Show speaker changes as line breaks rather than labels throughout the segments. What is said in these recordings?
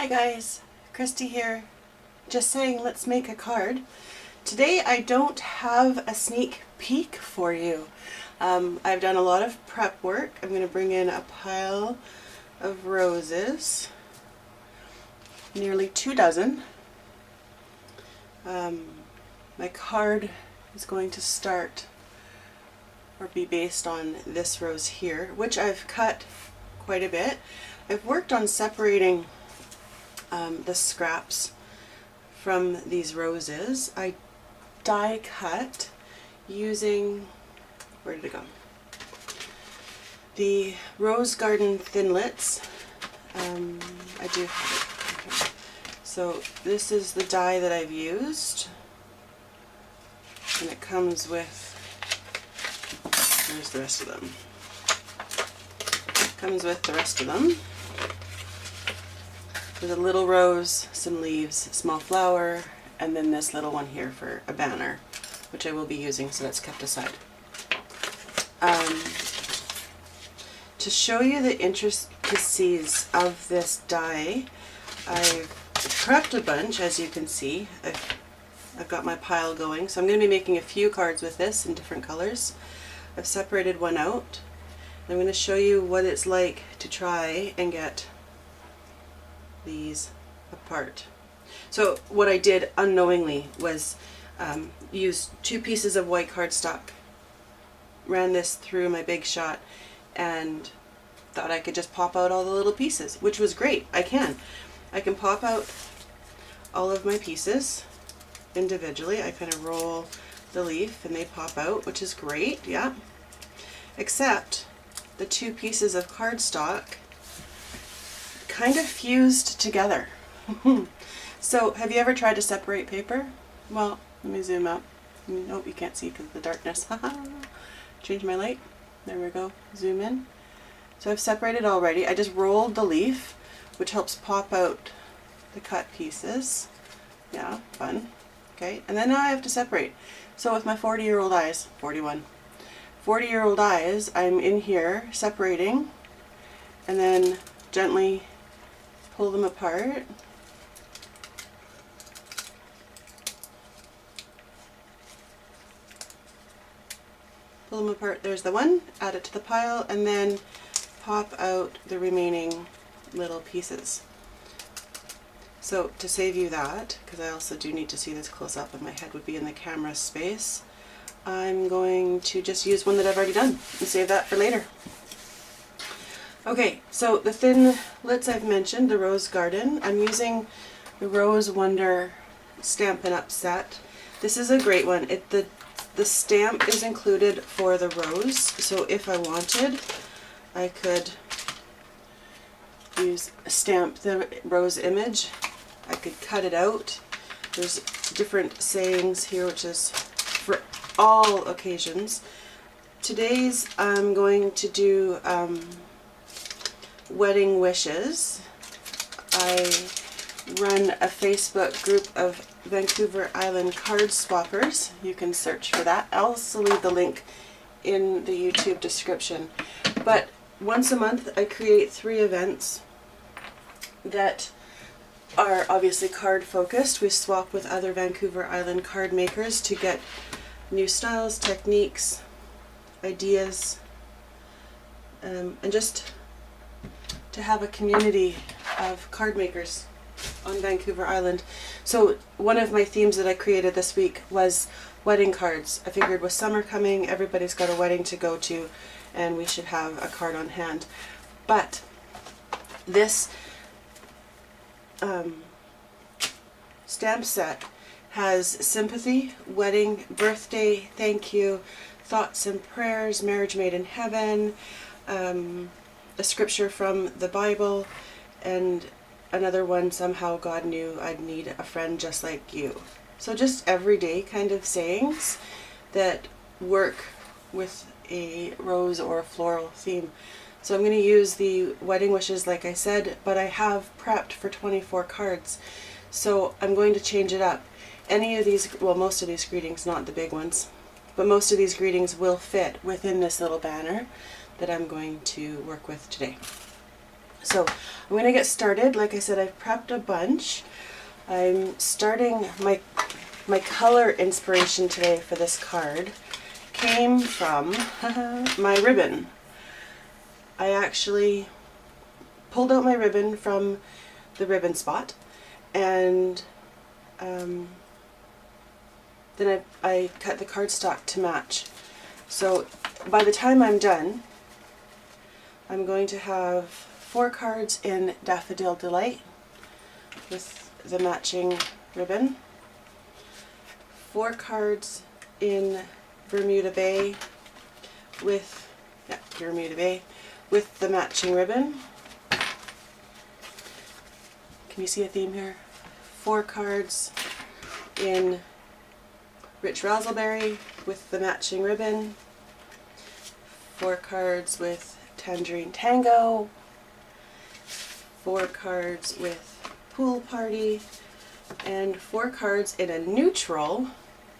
Hi guys, Christy here. Just saying, let's make a card. Today I don't have a sneak peek for you. I've done a lot of prep work. I'm going to bring in a pile of roses, nearly 2 dozen. My card is going to start or be based on this rose here, which I've cut quite a bit. I've worked on separating the scraps from these roses. I die cut using, where did it go? The Rose Garden Thinlets. I do have it. Okay. So this is the die that I've used, and it comes with, where's the rest of them? It comes with the rest of them. There's a little rose, some leaves, a small flower, and then this little one here for a banner, which I will be using, so that's kept aside. To show you the intricacies of this die, I've prepped a bunch, as you can see. I've got my pile going, so I'm going to be making a few cards with this in different colors. I've separated one out. I'm going to show you what it's like to try and get these apart. So what I did unknowingly was use 2 pieces of white cardstock, ran this through my Big Shot, and thought I could just pop out all the little pieces, which was great. I can pop out all of my pieces individually. I kind of roll the leaf and they pop out, which is great, yeah. Except the 2 pieces of cardstock kind of fused together. So have you ever tried to separate paper? Well, let me zoom up. Nope, you can't see because of the darkness. Change my light. There we go. Zoom in. So I've separated already. I just rolled the leaf, which helps pop out the cut pieces. Yeah, fun. Okay, and then now I have to separate. So with my 40-year-old eyes, 40-year-old eyes, I'm in here separating, and then gently pull them apart. Pull them apart, there's the one, add it to the pile, and then pop out the remaining little pieces. So to save you that, because I also do need to see this close up and my head would be in the camera space, I'm going to just use one that I've already done and save that for later. Okay, so the thinlets I've mentioned, the Rose Garden. I'm using the Rose Wonder Stampin' Up set. This is a great one. The stamp is included for the rose, so if I wanted, I could stamp the rose image. I could cut it out. There's different sayings here, which is for all occasions. Today's I'm going to do wedding wishes. I run a Facebook group of Vancouver Island card swappers. You can search for that. I'll also leave the link in the YouTube description. But once a month I create 3 events that are obviously card focused. We swap with other Vancouver Island card makers to get new styles, techniques, ideas, and just to have a community of card makers on Vancouver Island. So one of my themes that I created this week was wedding cards. I figured with summer coming, everybody's got a wedding to go to, and we should have a card on hand. But this stamp set has sympathy, wedding, birthday, thank you, thoughts and prayers, marriage made in heaven, a scripture from the Bible, and another one, somehow God knew I'd need a friend just like you. So just everyday kind of sayings that work with a rose or a floral theme. So I'm going to use the wedding wishes like I said, but I have prepped for 24 cards. So I'm going to change it up. Any of these, well, most of these greetings, not the big ones, but most of these greetings will fit within this little banner that I'm going to work with today. So I'm going to get started. Like I said, I've prepped a bunch. I'm starting my color inspiration today for this card came from my ribbon. I actually pulled out my ribbon from the ribbon spot, and then I cut the cardstock to match. So by the time I'm done, I'm going to have 4 cards in Daffodil Delight with the matching ribbon, 4 cards in Bermuda Bay with the matching ribbon. Can you see a theme here? 4 cards in Rich Razzleberry with the matching ribbon, 4 cards with Tangerine Tango, 4 cards with Pool Party, and 4 cards in a neutral,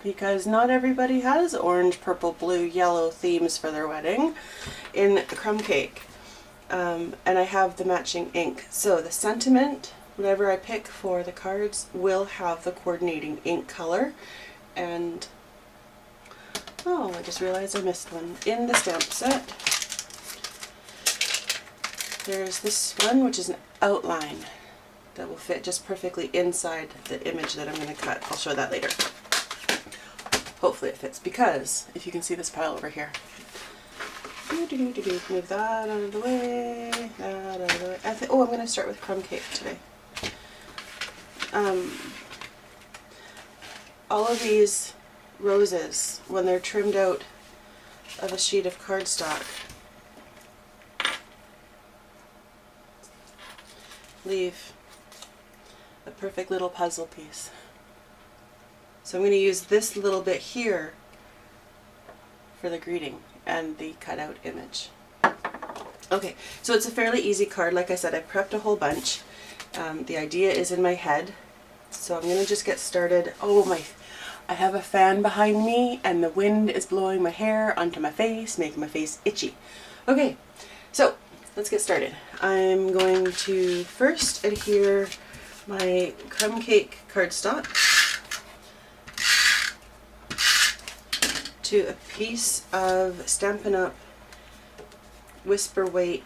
because not everybody has orange, purple, blue, yellow themes for their wedding, in Crumb Cake. And I have the matching ink. So the sentiment, whatever I pick for the cards, will have the coordinating ink color. And oh, I just realized I missed one. In the stamp set, there's this one, which is an outline that will fit just perfectly inside the image that I'm going to cut. I'll show that later. Hopefully it fits, because if you can see this pile over here, move that out of the way, that out of the way. Oh, I'm going to start with Crumb Cake today. All of these roses, when they're trimmed out of a sheet of cardstock, leave a perfect little puzzle piece. So I'm going to use this little bit here for the greeting and the cutout image. Okay, so it's a fairly easy card. Like I said, I prepped a whole bunch. The idea is in my head, so I'm going to just get started. Oh, I have a fan behind me and the wind is blowing my hair onto my face, making my face itchy. Okay, so let's get started. I'm going to first adhere my Crumb Cake cardstock to a piece of Stampin' Up Whisper White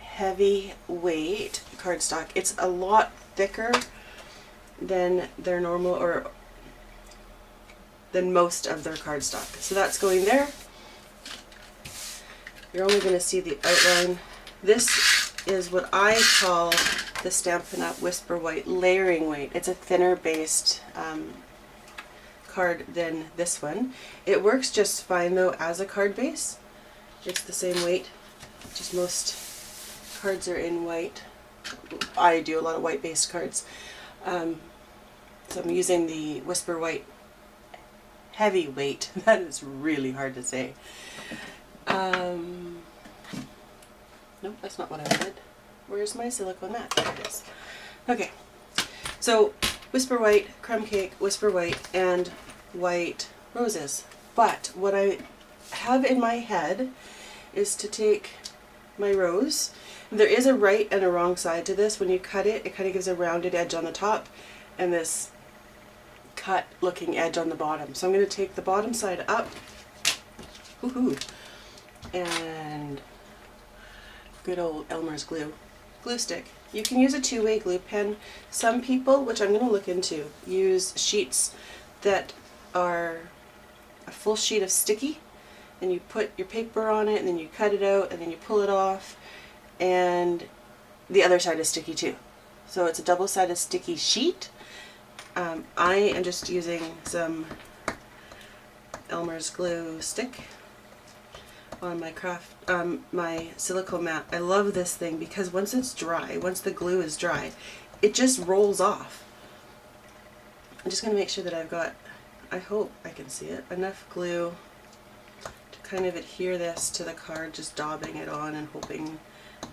heavyweight cardstock. It's a lot thicker than their normal, or than most of their cardstock. So that's going there. You're only going to see the outline. This is what I call the Stampin' Up Whisper White layering weight. It's a thinner based card than this one. It works just fine though as a card base. It's the same weight, just most cards are in white. I do a lot of white based cards. So I'm using the Whisper White heavyweight. That is really hard to say. Nope, that's not what I wanted. Where's my silicone mat? There it is. Okay, so Whisper White, Crumb Cake, Whisper White, and white roses. But what I have in my head is to take my rose. There is a right and a wrong side to this. When you cut it, it kind of gives a rounded edge on the top and this cut looking edge on the bottom. So I'm going to take the bottom side up, and good old Elmer's glue stick. You can use a 2-way glue pen. Some people, which I'm going to look into, use sheets that are a full sheet of sticky, and you put your paper on it and then you cut it out and then you pull it off, and the other side is sticky too. So it's a double-sided sticky sheet. I am just using some Elmer's glue stick on my my silicone mat. I love this thing because once it's dry, once the glue is dry, it just rolls off. I'm just going to make sure that I've got, I hope I can see it, enough glue to kind of adhere this to the card, just daubing it on and hoping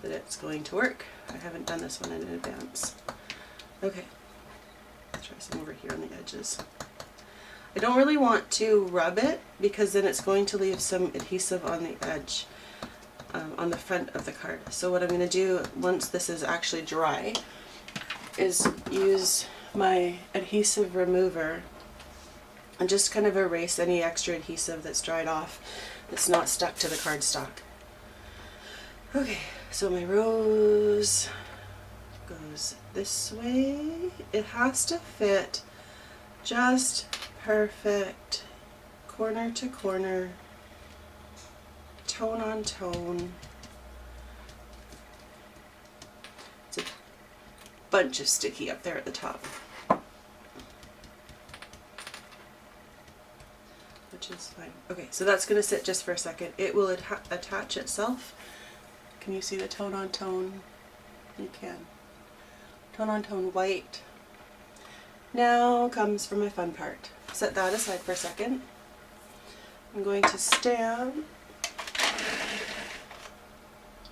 that it's going to work. I haven't done this one in advance. Okay, let's try some over here on the edges. I don't really want to rub it because then it's going to leave some adhesive on the edge. on the front of the card. So what I'm going to do once this is actually dry is use my adhesive remover and just kind of erase any extra adhesive that's dried off that's not stuck to the cardstock. Okay, so my rose goes this way. It has to fit just perfect, corner to corner, tone on tone. It's a bunch of sticky up there at the top, which is fine. Okay, so that's going to sit just for a second. It will attach itself. Can you see the tone on tone? You can. Tone on tone white. Now comes for my fun part. Set that aside for a second. I'm going to stamp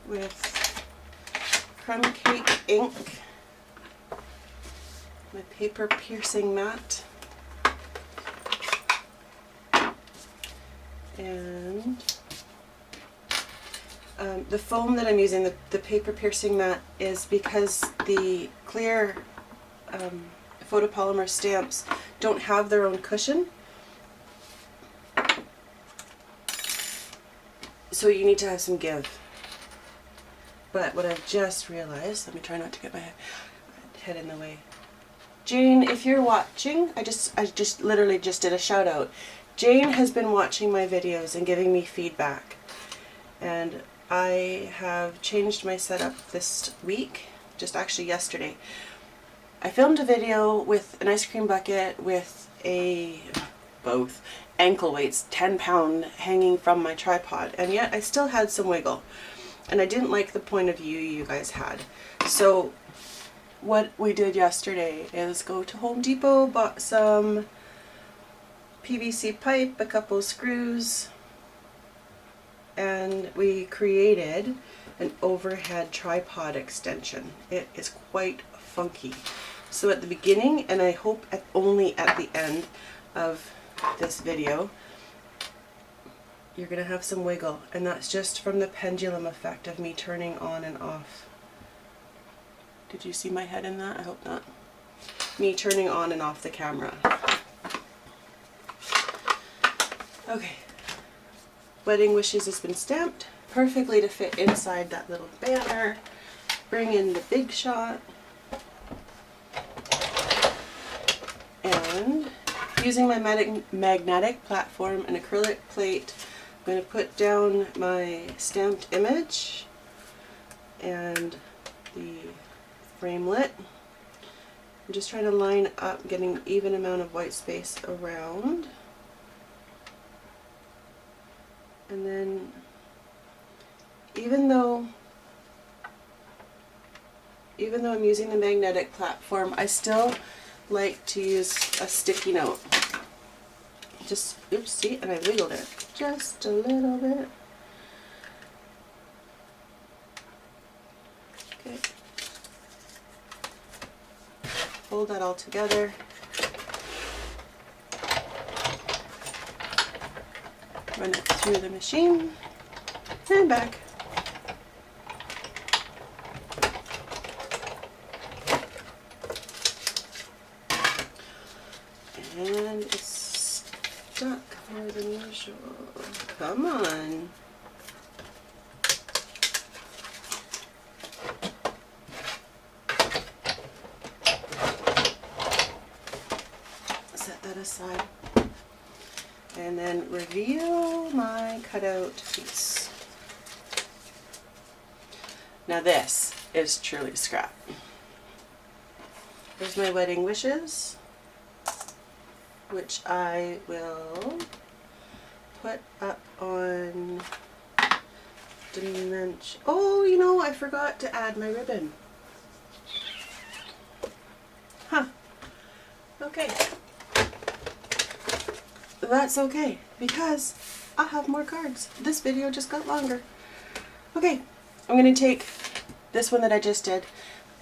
with Crumb Cake ink, my paper piercing mat, and the foam that I'm using, the paper piercing mat, is because the clear photopolymer stamps don't have their own cushion. So you need to have some give. But what I've just realized, let me try not to get my head in the way. Jane, if you're watching, I just literally just did a shout out. Jane has been watching my videos and giving me feedback. And I have changed my setup this week, just actually yesterday. I filmed a video with an ice cream bucket with both ankle weights, 10-pound, hanging from my tripod, and yet I still had some wiggle. And I didn't like the point of view you guys had. So what we did yesterday is go to Home Depot, bought some PVC pipe, a couple screws, and we created an overhead tripod extension. It is quite funky. So at the beginning, and I hope only at the end of this video, you're going to have some wiggle, and that's just from the pendulum effect of me turning on and off. Did you see my head in that? I hope not. Me turning on and off the camera. Okay. Wedding Wishes has been stamped perfectly to fit inside that little banner. Bring in the big shot. And using my magnetic platform and acrylic plate, I'm going to put down my stamped image and the framelit. I'm just trying to line up, getting an even amount of white space around. And then, even though I'm using the magnetic platform, I still like to use a sticky note. Just, oops, see, and I wiggled it just a little bit. Okay. Hold that all together. Run it through the machine and back. And it's stuck more than usual. Come on. Set that aside. And then reveal my cutout piece. Now this is truly scrap. Here's my Wedding Wishes, which I will put up on dimension. Oh, you know, I forgot to add my ribbon. Huh. Okay. That's okay, because I have more cards. This video just got longer. Okay, I'm going to take this one that I just did,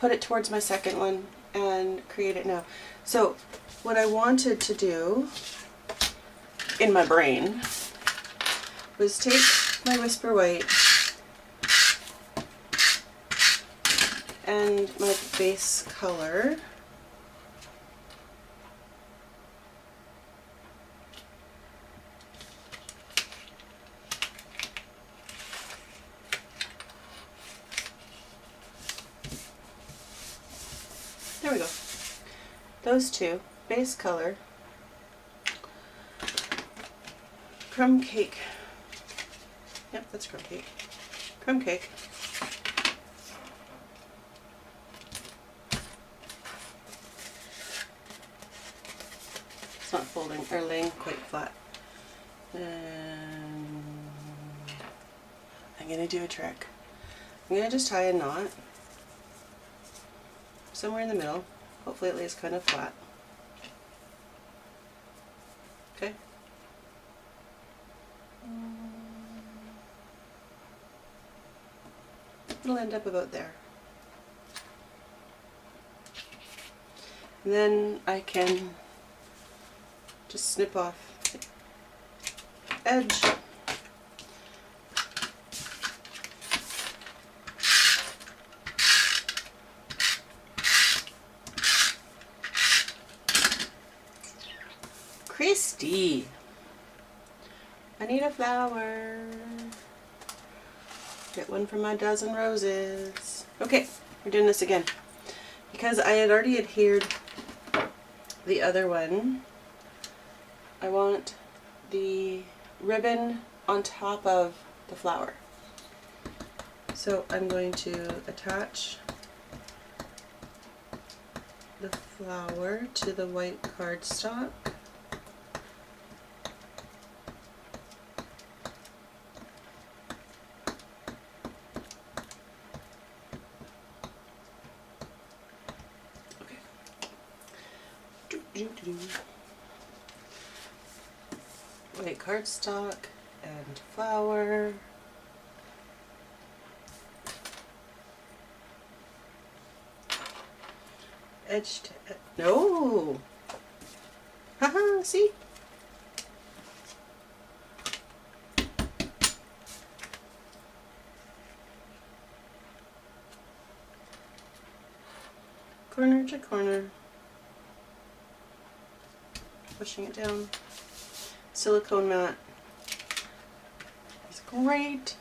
put it towards my second one, and create it now. So, what I wanted to do in my brain was take my Whisper White And my base color. There we go. Those two, base color, crumb cake. Yep, that's crumb cake. Crumb cake. It's not folding or laying quite flat. And I'm gonna do a trick. I'm gonna just tie a knot somewhere in the middle. Hopefully it lays kind of flat. Okay. It'll end up about there. And then I can just snip off the edge. Christy, I need a flower. Get one from my dozen roses. Okay, we're doing this again. Because I had already adhered the other one, I want the ribbon on top of the flower. So I'm going to attach the flower to the white cardstock. White cardstock and flower. Edge to edge. No! Haha, see? Corner to corner. Pushing it down. Silicone mat is great.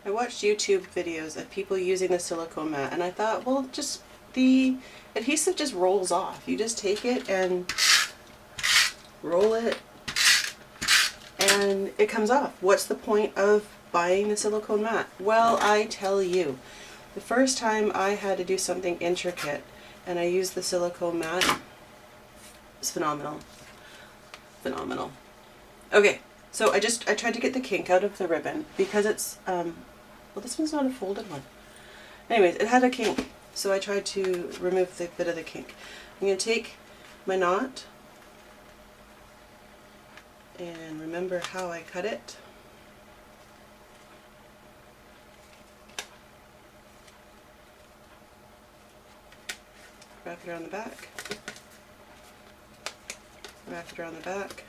I watched YouTube videos of people using the silicone mat and I thought, well, just the adhesive just rolls off. You just take it and roll it and it comes off. What's the point of buying the silicone mat? Well, I tell you, the first time I had to do something intricate and I used the silicone mat, it's phenomenal. Phenomenal. Okay, so I tried to get the kink out of the ribbon because it's, well, this one's not a folded one. Anyways, it had a kink, so I tried to remove the bit of the kink. I'm going to take my knot and remember how I cut it. Wrap it around the back. Wrap it around the back.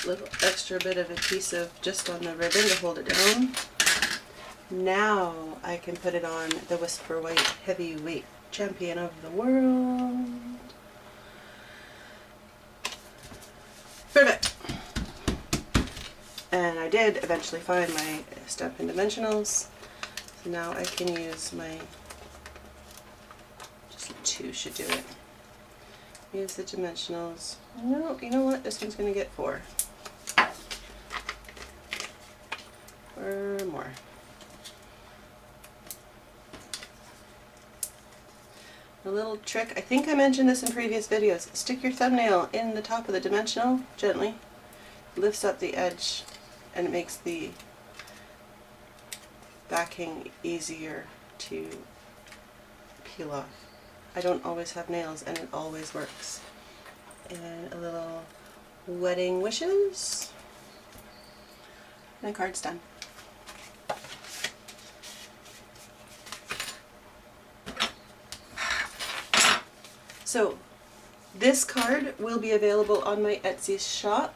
A little extra bit of adhesive just on the ribbon to hold it down. Now I can put it on the Whisper White Heavyweight Champion of the World. Perfect. And I did eventually find my Stampin' Dimensionals. So now I can use my, just two should do it. Use the dimensionals. No, you know what? This one's going to get 4. Or more. A little trick, I think I mentioned this in previous videos. Stick your thumbnail in the top of the dimensional, gently. Lifts up the edge and it makes the backing easier to peel off. I don't always have nails and it always works. And a little wedding wishes. And the card's done. So this card will be available on my Etsy shop,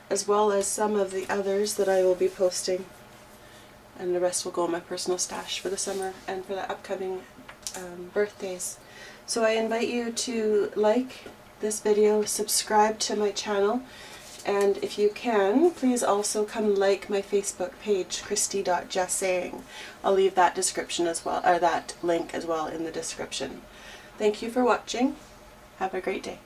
as well as some of the others that I will be posting and the rest will go in my personal stash for the summer and for the upcoming birthdays. So I invite you to like this video, subscribe to my channel, and if you can, please also come like my Facebook page, Christy.Jassaying. I'll leave that description as well, or that link as well in the description. Thank you for watching. Have a great day.